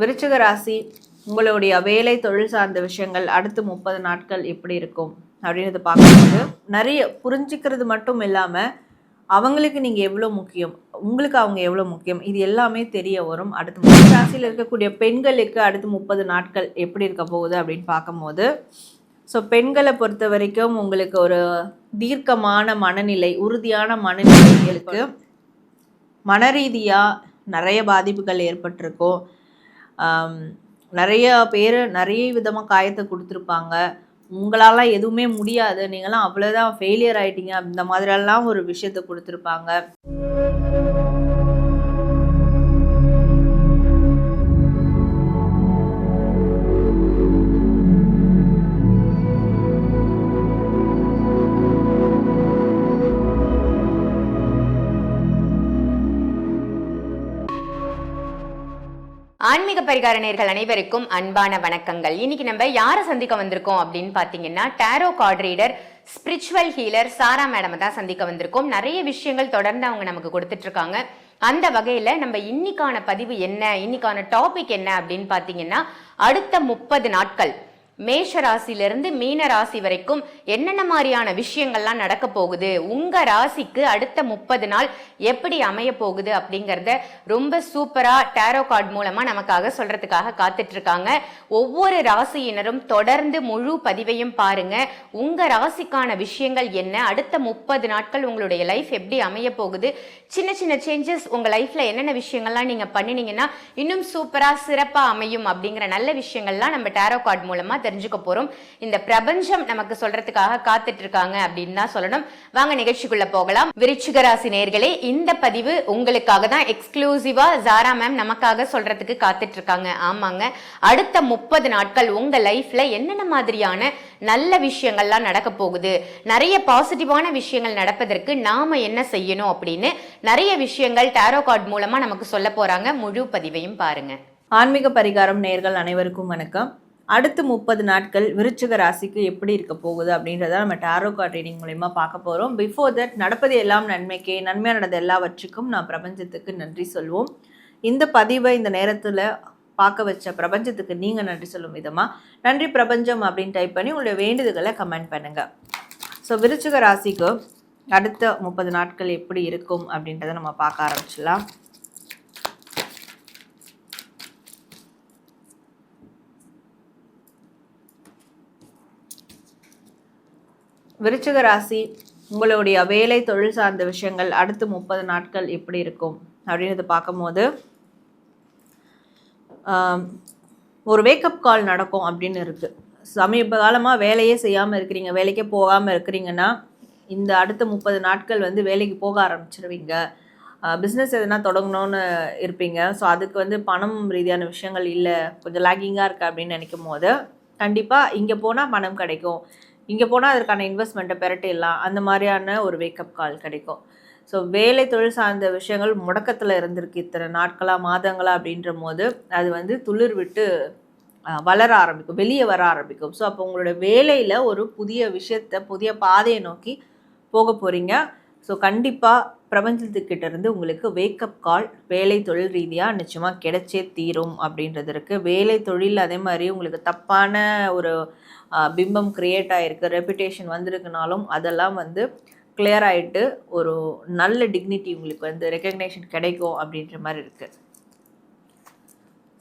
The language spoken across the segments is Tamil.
விருச்சிக ராசி உங்களுடைய வேலை தொழில் சார்ந்த விஷயங்கள் அடுத்து 30 நாட்கள் எப்படி இருக்கும் அப்படின்றத பார்க்கும்போது நிறைய புரிஞ்சுக்கிறது மட்டும் இல்லாமல் அவங்களுக்கு நீங்கள் எவ்வளோ முக்கியம், உங்களுக்கு அவங்க எவ்வளோ முக்கியம், இது எல்லாமே தெரிய வரும். அடுத்து ராசியில் இருக்கக்கூடிய பெண்களுக்கு அடுத்து 30 நாட்கள் எப்படி இருக்க போகுது அப்படின்னு பார்க்கும்போது, ஸோ பெண்களை பொறுத்த வரைக்கும் உங்களுக்கு ஒரு தீர்க்கமான மனநிலை, உறுதியான மனநிலைகளுக்கு மனரீதியாக நிறைய பாதிப்புகள் ஏற்பட்டிருக்கும். நிறைய பேர் நிறைய விதமாக காயத்தை கொடுத்துருப்பாங்க. உங்களால் எதுவுமே முடியாது, நீங்களாம் அவ்வளோதான் ஃபெயிலியர் ஆகிட்டீங்க, அந்த மாதிரியெல்லாம் ஒரு விஷயத்தை கொடுத்துருப்பாங்க. ஆன்மீக பரிகார நேயர்கள் அனைவருக்கும் அன்பான வணக்கங்கள். இன்னைக்கு நம்ம யாரை சந்திக்க வந்திருக்கோம் அப்படின்னு பாத்தீங்கன்னா, tarot card reader, spiritual healer Sara madam தான் சந்திக்க வந்திருக்கோம். நிறைய விஷயங்கள் தொடர்ந்து அவங்க நமக்கு கொடுத்துட்டு இருக்காங்க. அந்த வகையில நம்ம இன்னைக்கான பதிவு என்ன, இன்னைக்கான டாபிக் என்ன அப்படின்னு பாத்தீங்கன்னா, அடுத்த 30 நாட்கள் மேஷ ராசியிலிருந்து மீன ராசி வரைக்கும் என்னென்ன மாதிரியான விஷயங்கள்லாம் நடக்க போகுது, உங்க ராசிக்கு அடுத்த 30 நாள் எப்படி அமைய போகுது அப்படிங்கறத ரொம்ப சூப்பரா டாரோ கார்டு மூலமா நமக்காக சொல்றதுக்காக காத்துட்டு இருக்காங்க. ஒவ்வொரு ராசியினரும் தொடர்ந்து முழு பதிவையும் பாருங்க. உங்க ராசிக்கான விஷயங்கள் என்ன, அடுத்த 30 நாட்கள் உங்களுடைய லைஃப் எப்படி அமைய போகுது, சின்ன சின்ன சேஞ்சஸ் உங்க லைஃப்ல என்னென்ன விஷயங்கள்லாம் நீங்க பண்ணினீங்கன்னா இன்னும் சூப்பரா சிறப்பா அமையும் அப்படிங்கிற நல்ல விஷயங்கள்லாம் நம்ம டாரோ கார்டு மூலமா தெரிஞ்சுக்க போறோம். இந்த பிரபஞ்சம் நமக்கு சொல்றதுக்காக காத்துட்டு இருக்காங்க அப்படின்னு தான் சொல்லணும். வாங்க நிகழ்ச்சிக்குள்ள போகலாம். விருச்சிக ராசி நேயர்களே, இந்த பதிவு உங்களுக்காக தான். எக்ஸ்க்ளூசிவா ஜாரா மேம் நமக்காக சொல்றதுக்கு காத்துட்டு இருக்காங்க. ஆமாங்க, அடுத்த 30 நாட்கள் உங்க லைஃப்ல என்னென்ன மாதிரியான நல்ல விஷயங்கள்லாம் நடக்க போகுது, நிறைய பாசிட்டிவான விஷயங்கள் நடப்பதற்கு நாம என்ன செய்யணும் அப்படின்னு நிறைய விஷயங்கள் டாரோ கார்டு மூலமா நமக்கு சொல்ல போறாங்க. முழு பதிவையும் பாருங்க. ஆன்மீக பரிகாரம் நேயர்கள் அனைவருக்கும் வணக்கம். அடுத்து 30 நாட்கள் விருச்சிக ராசிக்கு எப்படி இருக்க போகுது அப்படின்றத நம்ம டாரோ கார்ட் ரீடிங் மூலமா பார்க்க போகிறோம். பிஃபோர் தட், நடப்பது எல்லாம் நன்மைக்கே, நன்மையாக நடந்த எல்லாவற்றுக்கும் நான் பிரபஞ்சத்துக்கு நன்றி சொல்வோம். இந்த பதிவை இந்த நேரத்தில் பார்க்க வச்ச பிரபஞ்சத்துக்கு நீங்கள் நன்றி சொல்லும் விதமாக நன்றி பிரபஞ்சம் அப்படின்னு டைப் பண்ணி உங்களுடைய வேண்டுதல்களை கமெண்ட் பண்ணுங்கள். ஸோ விருச்சிக ராசிக்கு அடுத்த 30 நாட்கள் எப்படி இருக்கும் அப்படின்றத நம்ம பார்க்க ஆரம்பிச்சிடலாம். விருச்சிக ராசி உங்களுடைய வேலை தொழில் சார்ந்த விஷயங்கள் அடுத்து 30 நாட்கள் எப்படி இருக்கும் அப்படின்றத பார்க்கும்போது ஒரு வேக்கப் கால் நடக்கும் அப்படின்னு இருக்குது. சமீப காலமாக வேலையே செய்யாமல் இருக்கிறீங்க, வேலைக்கே போகாமல் இருக்கிறீங்கன்னா இந்த அடுத்த 30 நாட்கள் வந்து வேலைக்கு போக ஆரம்பிச்சிருவீங்க. பிஸ்னஸ் எதுனா தொடங்கணும்னு இருப்பீங்க. ஸோ அதுக்கு பணம் ரீதியான விஷயங்கள் இல்லை, கொஞ்சம் லேக்கிங்காக இருக்குது அப்படின்னு நினைக்கும் போது கண்டிப்பாக இங்கே போனால் பணம் கிடைக்கும், இங்கே போனால் அதற்கான இன்வெஸ்ட்மெண்ட்டை பெரட்டிடலாம், அந்த மாதிரியான ஒரு வேக்கப் கால் கிடைக்கும். ஸோ வேலை தொழில் சார்ந்த விஷயங்கள் முடக்கத்தில் இருந்திருக்கு இத்தனை நாட்களாக மாதங்களா அப்படின்ற போது அது துளிர் விட்டு வளர ஆரம்பிக்கும், வெளியே வர ஆரம்பிக்கும். ஸோ அப்போ உங்களோட வேலையில் ஒரு புதிய விஷயத்தை, புதிய பாதையை நோக்கி போக போகிறீங்க. ஸோ கண்டிப்பாக பிரபஞ்சத்துக்கிட்ட இருந்து உங்களுக்கு வேக்கப் கால் வேலை தொழில் ரீதியாக நிச்சயமாக கிடைச்சே தீரும் அப்படின்றது இருக்குது. வேலை தொழில் அதே மாதிரி உங்களுக்கு தப்பான ஒரு பிம்பம் க்ரியேட் ஆகிருக்கு, ரெப்புடேஷன் வந்திருக்குனாலும் அதெல்லாம் கிளியர் ஆகிட்டு ஒரு நல்ல டிக்னிட்டி உங்களுக்கு ரெக்கக்னேஷன் கிடைக்கும் அப்படின்ற மாதிரி இருக்குது.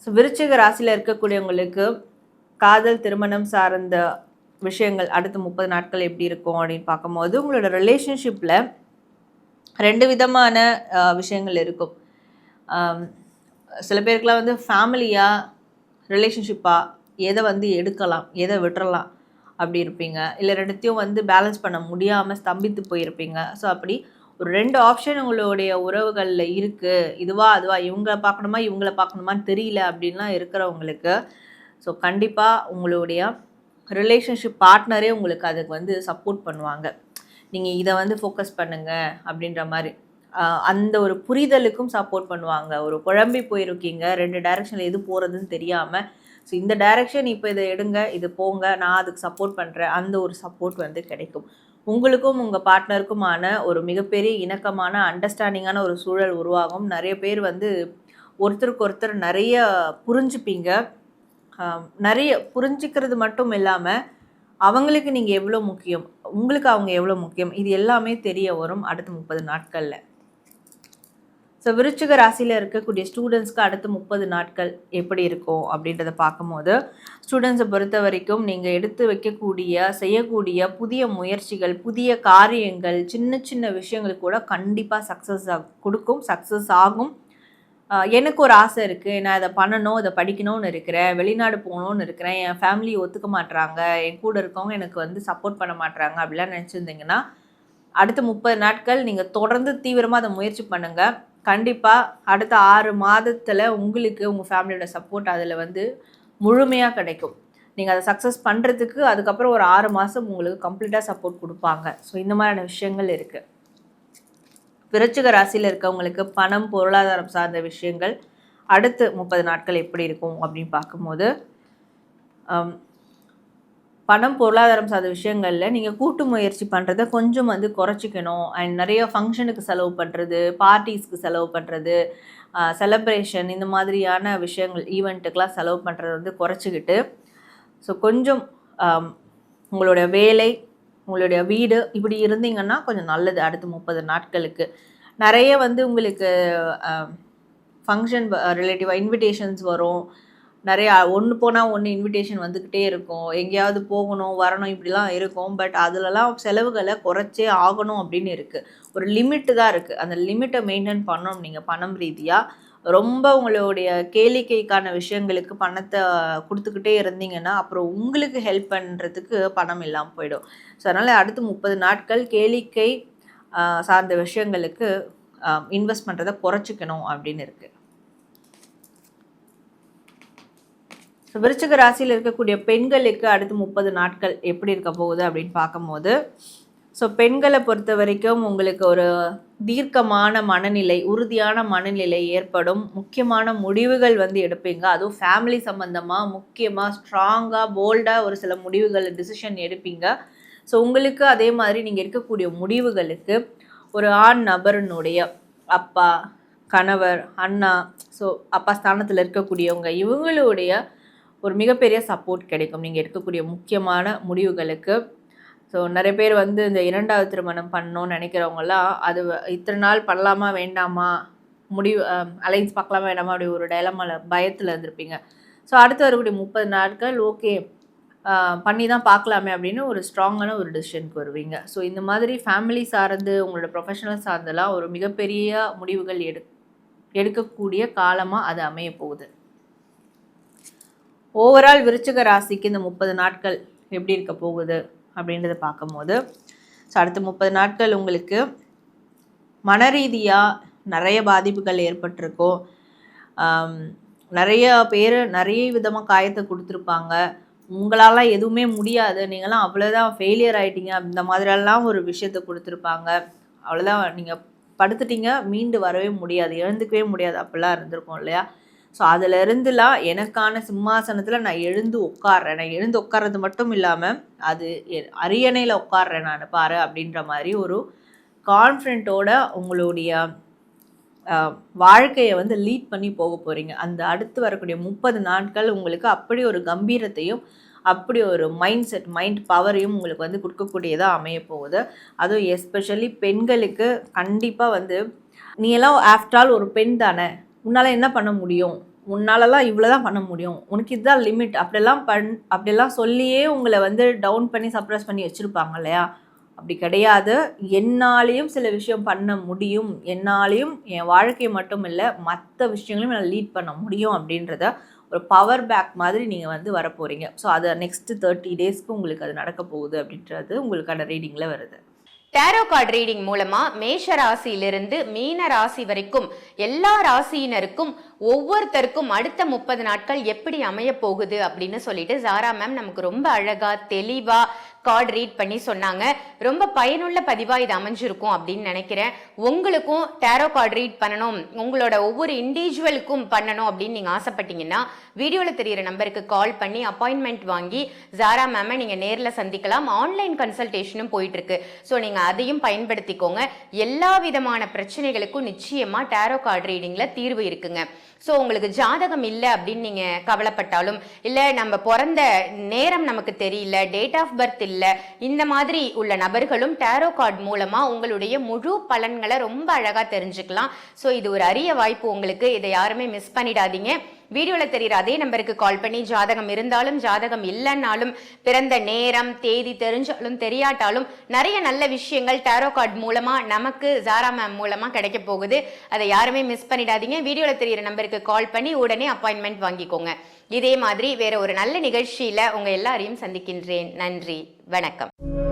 ஸோ விருச்சிக ராசியில் இருக்கக்கூடியவங்களுக்கு காதல், திருமணம் சார்ந்த விஷயங்கள் அடுத்த 30 நாட்கள் எப்படி இருக்கும் அப்படின்னு பார்க்கும்போது உங்களோட ரிலேஷன்ஷிப்பில் 2 விதமான விஷயங்கள் இருக்கும். சில பேருக்குலாம் ஃபேமிலியாக, ரிலேஷன்ஷிப்பாக எதை எடுக்கலாம், எதை விட்டுறலாம் அப்படி இருப்பீங்க. இல்லை 2த்தையும் பேலன்ஸ் பண்ண முடியாமல் ஸ்தம்பித்து போயிருப்பீங்க. ஸோ அப்படி ஒரு 2 ஆப்ஷன் உங்களுடைய உறவுகளில் இருக்குது. இதுவா அதுவா, இவங்கள பார்க்கணுமா இவங்கள பார்க்கணுமான்னு தெரியல அப்படின்லாம் இருக்கிறவங்களுக்கு ஸோ கண்டிப்பாக உங்களுடைய ரிலேஷன்ஷிப் பார்ட்னரே உங்களுக்கு அதுக்கு சப்போர்ட் பண்ணுவாங்க. நீங்கள் இதை ஃபோக்கஸ் பண்ணுங்கள் அப்படின்ற மாதிரி அந்த ஒரு புரிதலுக்கும் சப்போர்ட் பண்ணுவாங்க. ஒரு குழம்பி போயிருக்கீங்க, 2 டைரெக்ஷனில் எது போகிறதுன்னு தெரியாமல், ஸோ இந்த டைரெக்ஷன் இப்போ இதை எடுங்க, இது போங்க, நான் அதுக்கு சப்போர்ட் பண்ணுறேன், அந்த ஒரு சப்போர்ட் கிடைக்கும். உங்களுக்கும் உங்கள் பார்ட்னருக்குமான ஒரு மிகப்பெரிய இணக்கமான அண்டர்ஸ்டாண்டிங்கான ஒரு சூழல் உருவாகும். நிறைய பேர் ஒருத்தருக்கு ஒருத்தர் நிறைய புரிஞ்சுப்பீங்க. நிறைய புரிஞ்சுக்கிறது மட்டும் இல்லாமல் அவங்களுக்கு நீங்கள் எவ்வளோ முக்கியம், உங்களுக்கு அவங்க எவ்வளோ முக்கியம், இது எல்லாமே தெரிய வரும் அடுத்த 30 நாட்களில். ஸோ விருச்சிக ராசியில் இருக்கக்கூடிய ஸ்டூடெண்ட்ஸ்க்கு அடுத்த 30 நாட்கள் எப்படி இருக்கும் அப்படின்றத பார்க்கும்போது, ஸ்டூடெண்ட்ஸை பொறுத்த வரைக்கும் நீங்கள் எடுத்து வைக்கக்கூடிய செய்யக்கூடிய புதிய முயற்சிகள், புதிய காரியங்கள், சின்ன சின்ன விஷயங்கள் கூட கண்டிப்பாக சக்ஸஸ் ஆகும். எனக்கு ஒரு ஆசை இருக்குது, நான் இதை பண்ணணும், இதை படிக்கணும்னு இருக்கிறேன், வெளிநாடு போகணுன்னு இருக்கிறேன், என் ஃபேமிலி ஒத்துக்க மாட்டுறாங்க, என் கூட இருக்கவங்க எனக்கு வந்து சப்போர்ட் பண்ண மாட்டுறாங்க அப்படிலாம் நினச்சிருந்தீங்கன்னா அடுத்த 30 நாட்கள் நீங்கள் தொடர்ந்து தீவிரமாக அதை முயற்சி பண்ணுங்கள். கண்டிப்பாக அடுத்த 6 மாதத்தில் உங்களுக்கு உங்கள் ஃபேமிலியோட சப்போர்ட் அதில் வந்து முழுமையாக கிடைக்கும். நீங்கள் அதை சக்ஸஸ் பண்ணுறதுக்கு அதுக்கப்புறம் ஒரு 6 மாதம் உங்களுக்கு கம்ப்ளீட்டாக சப்போர்ட் கொடுப்பாங்க. ஸோ இந்த மாதிரியான விஷயங்கள் இருக்குது. விருச்சிக ராசியில் இருக்கவங்களுக்கு பணம், பொருளாதாரம் சார்ந்த விஷயங்கள் அடுத்து 30 நாட்கள் எப்படி இருக்கும் அப்படின்னு பார்க்கும்போது, பணம், பொருளாதாரம் சார்ந்த விஷயங்களில் நீங்கள் கூட்டு முயற்சி பண்ணுறதை கொஞ்சம் வந்து குறைச்சிக்கணும். அண்ட் நிறைய ஃபங்க்ஷனுக்கு செலவு பண்ணுறது, பார்ட்டிஸ்க்கு செலவு பண்ணுறது, செலப்ரேஷன் இந்த மாதிரியான விஷயங்கள், ஈவெண்ட்டுக்கெலாம் செலவு பண்ணுறது வந்து குறைச்சிக்கிட்டு, ஸோ கொஞ்சம் உங்களுடைய வேலை, உங்களுடைய வீடு இப்படி இருந்தீங்கன்னா கொஞ்சம் நல்லது. அடுத்த 30 நாட்களுக்கு நிறைய வந்து உங்களுக்கு ஃபங்க்ஷன் ரிலேட்டிவாக இன்விடேஷன்ஸ் வரும். நிறையா ஒன்று போனால் ஒன்று இன்விடேஷன் வந்துக்கிட்டே இருக்கும். எங்கேயாவது போகணும் வரணும் இப்படிலாம் இருக்கும். பட் அதிலலாம் செலவுகளை குறைச்சே ஆகணும் அப்படின்னு இருக்குது. ஒரு லிமிட்டு தான் இருக்குது. அந்த லிமிட்டை மெயின்டைன் பண்ணணும். நீங்கள் பணம் ரீதியாக ரொம்ப உங்களுடைய கேளிக்கைக்கான விஷயங்களுக்கு பணத்தை கொடுத்துக்கிட்டே இருந்தீங்கன்னா அப்புறம் உங்களுக்கு ஹெல்ப் பண்ணுறதுக்கு பணம் இல்லாமல் போயிடும். ஸோ அதனால் அடுத்து 30 நாட்கள் கேளிக்கை சார்ந்த விஷயங்களுக்கு இன்வெஸ்ட் பண்ணுறதை குறைச்சிக்கணும் அப்படின்னு இருக்குது. ஸோ விருச்சிக ராசியில் இருக்கக்கூடிய பெண்களுக்கு அடுத்து 30 நாட்கள் எப்படி இருக்க போகுது அப்படின்னு பார்க்கும்போது, ஸோ பெண்களை பொறுத்த வரைக்கும் உங்களுக்கு ஒரு தீர்க்கமான மனநிலை, உறுதியான மனநிலை ஏற்படும். முக்கியமான முடிவுகள் வந்து எடுப்பீங்க. அதுவும் ஃபேமிலி சம்மந்தமாக முக்கியமாக ஸ்ட்ராங்காக போல்டாக ஒரு சில முடிவுகள் டிசிஷன் எடுப்பீங்க. ஸோ உங்களுக்கு அதே மாதிரி நீங்கள் எடுக்கக்கூடிய முடிவுகளுக்கு ஒரு ஆண் நபரினுடைய அப்பா, கணவர், அண்ணா, ஸோ அப்பா ஸ்தானத்தில் இருக்கக்கூடியவங்க இவங்களுடைய ஒரு மிகப்பெரிய சப்போர்ட் கிடைக்கும் நீங்கள் எடுக்கக்கூடிய முக்கியமான முடிவுகளுக்கு. ஸோ நிறைய பேர் வந்து இந்த 2வது திருமணம் பண்ணணும்னு நினைக்கிறவங்களாம் அது இத்தனை நாள் பண்ணலாமா வேண்டாமா, முடிவு அலைன்ஸ் பார்க்கலாமா வேண்டாமா அப்படி ஒரு டைலமால பயத்தில் இருந்திருப்பீங்க. ஸோ அடுத்து வரக்கூடிய 30 நாட்கள் ஓகே பண்ணி தான் பார்க்கலாமே அப்படின்னு ஒரு ஸ்ட்ராங்கான ஒரு டிசிஷனுக்கு வருவீங்க. ஸோ இந்த மாதிரி ஃபேமிலி சார்ந்து உங்களோட ப்ரொஃபஷனல் சார்ந்தெல்லாம் ஒரு மிகப்பெரிய முடிவுகள் எடுக்கக்கூடிய காலமாக அது அமைய போகுது. ஓவரால் விருச்சிக ராசிக்கு இந்த 30 நாட்கள் எப்படி இருக்க போகுது அப்படின்றத பார்க்கும்போது, ஸோ அடுத்த 30 நாட்கள் உங்களுக்கு மனரீதியாக நிறைய பாதிப்புகள் ஏற்பட்டிருக்கும். நிறைய பேர் நிறைய விதமாக காயத்தை கொடுத்துருப்பாங்க. உங்களால் எதுவுமே முடியாது, நீங்களாம் அவ்வளோதான் ஃபெயிலியர் ஆகிட்டீங்க அந்த மாதிரியெல்லாம் ஒரு விஷயத்தை கொடுத்துருப்பாங்க. அவ்வளோதான், நீங்கள் படுத்துட்டீங்க, மீண்டு வரவே முடியாது, எழுந்துக்கவே முடியாது, அப்படிலாம் இருந்திருக்கும் இல்லையா? ஸோ அதிலிருந்துலாம் எனக்கான சிம்மாசனத்தில் நான் எழுந்து உட்கார்றேன், நான் எழுந்து உட்கார்றது மட்டும் இல்லாமல் அது அரியணையில் உட்கார்றேன் நான் பாரு அப்படின்ற மாதிரி ஒரு கான்ஃபிடென்ட்டோட உங்களுடைய வாழ்க்கையை வந்து லீட் பண்ணி போக போகிறீங்க. அந்த அடுத்து வரக்கூடிய 30 நாட்கள் உங்களுக்கு அப்படி ஒரு கம்பீரத்தையும் அப்படி ஒரு மைண்ட் பவரையும் உங்களுக்கு வந்து கொடுக்கக்கூடியதாக அமைய போகுது. அதுவும் எஸ்பெஷலி பெண்களுக்கு கண்டிப்பாக வந்து நீ எல்லாம் ஆஃப்டர் ஆல் ஒரு பெண் தானே, உன்னால் என்ன பண்ண முடியும், உன்னாலலாம் இவ்வளோ தான் பண்ண முடியும், உனக்கு இதுதான் லிமிட் அப்படியெல்லாம் சொல்லியே உங்களை வந்து டவுன் பண்ணி சப்ரஸ் பண்ணி வச்சுருப்பாங்க இல்லையா? அப்படி கிடையாது. என்னாலேயும் சில விஷயம் பண்ண முடியும், என்னாலேயும் என் வாழ்க்கையை மட்டும் இல்லை மற்ற விஷயங்களையும் நான் லீட் பண்ண முடியும் அப்படின்றத ஒரு பவர் பேக் மாதிரி நீங்கள் வந்து வரப்போகிறீங்க. ஸோ அது நெக்ஸ்ட்டு 30 டேஸ்க்கு உங்களுக்கு அது நடக்க போகுது அப்படின்றது உங்களுக்கான ரீடிங்கில் வருது. டேரோ கார்டு ரீடிங் மூலமா மேஷ ராசியிலிருந்து மீன ராசி வரைக்கும் எல்லா ராசியினருக்கும் ஒவ்வொருத்தருக்கும் அடுத்த 30 நாட்கள் எப்படி அமைய போகுது அப்படின்னு சொல்லிட்டு ஜாரா மேம் நமக்கு ரொம்ப அழகா தெளிவா கார்டு ரீட் பண்ணி சொன்னாங்க. ரொம்ப பயனுள்ள பதிவா இது அமைஞ்சிருக்கும் அப்படின்னு நினைக்கிறேன். உங்களுக்கும் டேரோ கார்டு ரீட் பண்ணணும், உங்களோட ஒவ்வொரு இண்டிவிஜுவலுக்கும் பண்ணணும் அப்படின்னு நீங்க ஆசைப்பட்டீங்கன்னா வீடியோல தெரியிற நம்பருக்கு கால் பண்ணி அப்பாயின்மெண்ட் வாங்கி ஜாரா மேமை நீங்க நேர்ல சந்திக்கலாம். ஆன்லைன் கன்சல்டேஷனும் போயிட்டு இருக்கு. ஸோ நீங்க அதையும் பயன்படுத்திக்கோங்க. எல்லா விதமான பிரச்சனைகளுக்கும் நிச்சயமா டேரோ கார்டு ரீடிங்ல தீர்வு இருக்குங்க. ஸோ உங்களுக்கு ஜாதகம் இல்லை அப்படின்னு நீங்க கவலைப்பட்டாலும், இல்ல நம்ம பிறந்த நேரம் நமக்கு தெரியல, டேட் ஆஃப் பர்த் இல்லை, இந்த மாதிரி உள்ள நபர்களும் டேரோ கார்டு மூலமா உங்களுடைய முழு பலன்களை ரொம்ப அழகா தெரிஞ்சுக்கலாம். ஸோ இது ஒரு அரிய வாய்ப்பு உங்களுக்கு. இதை யாருமே மிஸ் பண்ணிடாதீங்க. வீடியோல தெரியுற அதே நம்பருக்கு கால் பண்ணி ஜாதகம் இருந்தாலும் ஜாதகம் இல்லைன்னாலும், பிறந்த நேரம் தேதி தெரிஞ்சாலும் தெரியாட்டாலும் நிறைய நல்ல விஷயங்கள் டேரோ கார்டு மூலமா நமக்கு ஜாரா மேம் மூலமா கிடைக்க போகுது. அதை யாருமே மிஸ் பண்ணிடாதீங்க. வீடியோல தெரியுற நம்பருக்கு கால் பண்ணி உடனே அப்பாயின்மெண்ட் வாங்கிக்கோங்க. இதே மாதிரி வேற ஒரு நல்ல நிகழ்ச்சியில உங்க எல்லாரையும் சந்திக்கின்றேன். நன்றி, வணக்கம்.